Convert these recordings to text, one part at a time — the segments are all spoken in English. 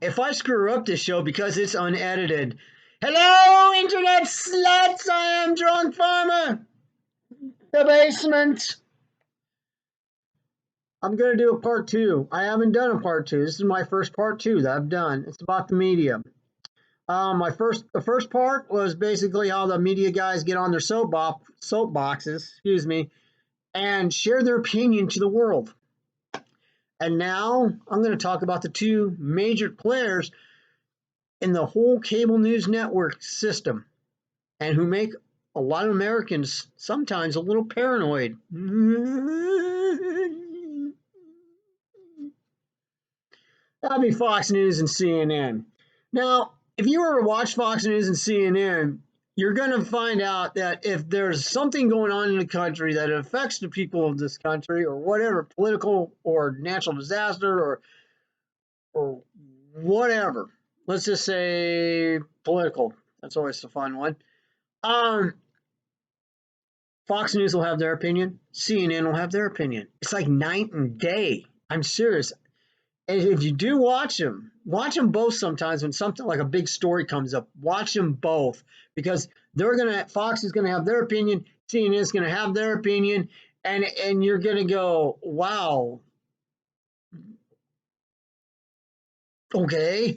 If I screw up this show because it's unedited, hello, internet sluts! I am Drunk Farmer. The basement. I'm gonna do a part two. I haven't done a part two. This is my first part two that I've done. It's about the media. The first part was basically how the media guys get on their soapboxes, and share their opinion to the world. And now I'm going to talk about the two major players in the whole cable news network system, and who make a lot of Americans sometimes a little paranoid. That'd be Fox News and CNN. Now, if you were to watch Fox News and CNN, you're going to find out that if there's something going on in the country that affects the people of this country, or whatever, political or natural disaster, or whatever, let's just say political. That's always a fun one. Fox News will have their opinion. CNN will have their opinion. It's like night and day. I'm serious. And if you do watch them both sometimes when something like a big story comes up. Watch them both, because Fox is gonna have their opinion, CNN is gonna have their opinion, and you're gonna go, wow, okay.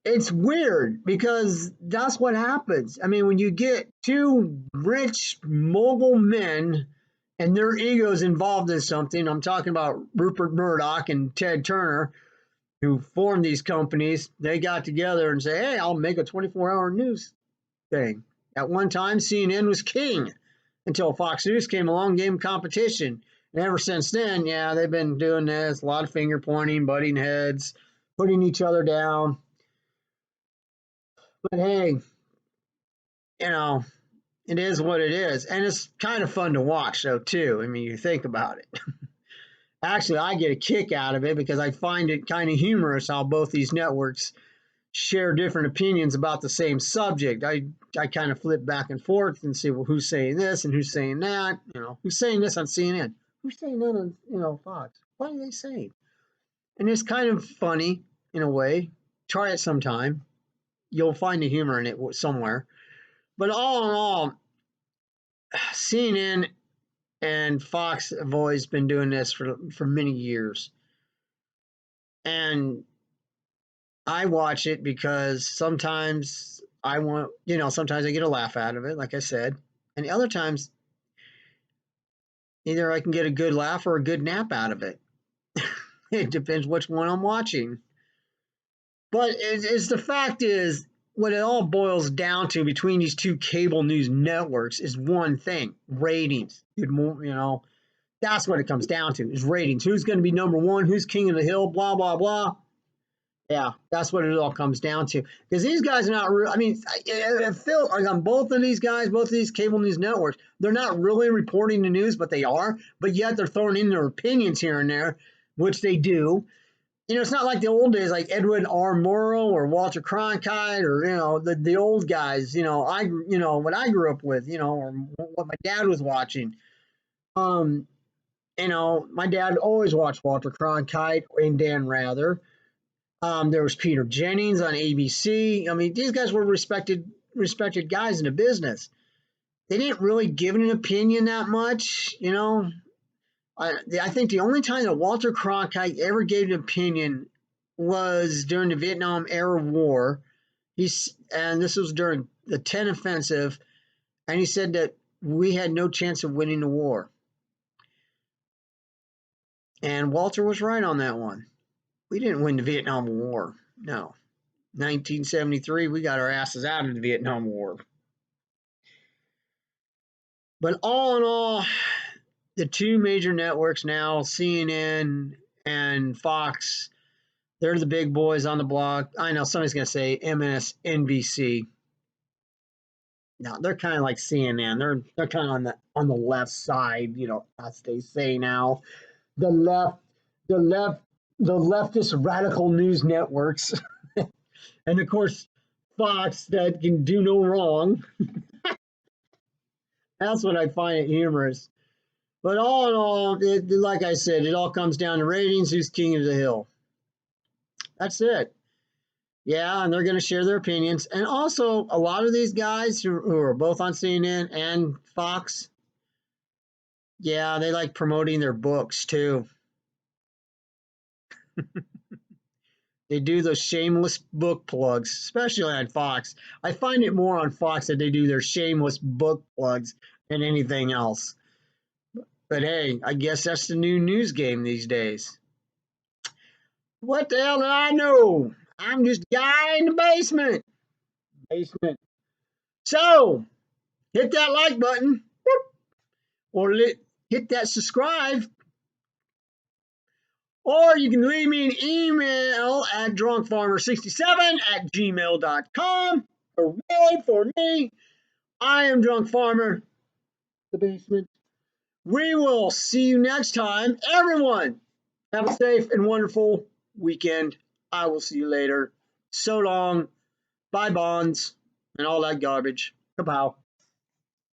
It's weird because that's what happens. I mean, when you get two rich mogul men and their egos involved in something, I'm talking about Rupert Murdoch and Ted Turner, who formed these companies. They got together and say, hey, I'll make a 24-hour news thing. At one time, CNN was king until Fox News came along and gave them competition. And ever since then, yeah, they've been doing this, a lot of finger pointing, butting heads, putting each other down. But hey, it is what it is. And it's kind of fun to watch, though, too. I mean, you think about it. Actually, I get a kick out of it because I find it kind of humorous how both these networks share different opinions about the same subject. I kind of flip back and forth and see, well, who's saying this and who's saying that. Who's saying this on CNN? Who's saying that on Fox? What are they saying? And it's kind of funny in a way. Try it sometime. You'll find the humor in it somewhere. But all in all, CNN and Fox have always been doing this for many years. And I watch it because sometimes sometimes I get a laugh out of it, like I said. And other times, either I can get a good laugh or a good nap out of it. It depends which one I'm watching. But the fact is, what it all boils down to between these two cable news networks is one thing: ratings. That's what it comes down to, is ratings. Who's going to be number one? Who's king of the hill? Blah, blah, blah. Yeah, that's what it all comes down to. Because these guys are not real. I mean, I feel like on both of these guys, both of these cable news networks, they're not really reporting the news, but they are. But yet they're throwing in their opinions here and there, which they do. It's not like the old days, like Edwin R. Murrow or Walter Cronkite, or the old guys. What I grew up with. Or what my dad was watching. My dad always watched Walter Cronkite and Dan Rather. There was Peter Jennings on ABC. I mean, these guys were respected guys in the business. They didn't really give an opinion that much. I think the only time that Walter Cronkite ever gave an opinion was during the Vietnam era war. And this was during the 10 offensive, and he said that we had no chance of winning the war. And Walter was right on that one. We didn't win the Vietnam War. No. 1973, we got our asses out of the Vietnam War. But all in all, the two major networks now, CNN and Fox, they're the big boys on the block. I know somebody's going to say MSNBC. No, they're kind of like CNN. They're kind of on the left side, as they say now. The leftist radical news networks. And of course, Fox, that can do no wrong. That's what I find it humorous. But all in all, like I said, it all comes down to ratings. Who's king of the hill? That's it. Yeah, and they're going to share their opinions. And also, a lot of these guys who are both on CNN and Fox, yeah, they like promoting their books too. They do those shameless book plugs, especially on Fox. I find it more on Fox that they do their shameless book plugs than anything else. But hey, I guess that's the new news game these days. What the hell do I know? I'm just a guy in the basement. Basement. So, hit that like button or hit that subscribe. Or you can leave me an email at drunkfarmer67@gmail.com. Or really, for me, I am Drunk Farmer, the basement. We will see you next time. Everyone, have a safe and wonderful weekend. I will see you later. So long. Bye, bonds, and all that garbage. Kapow.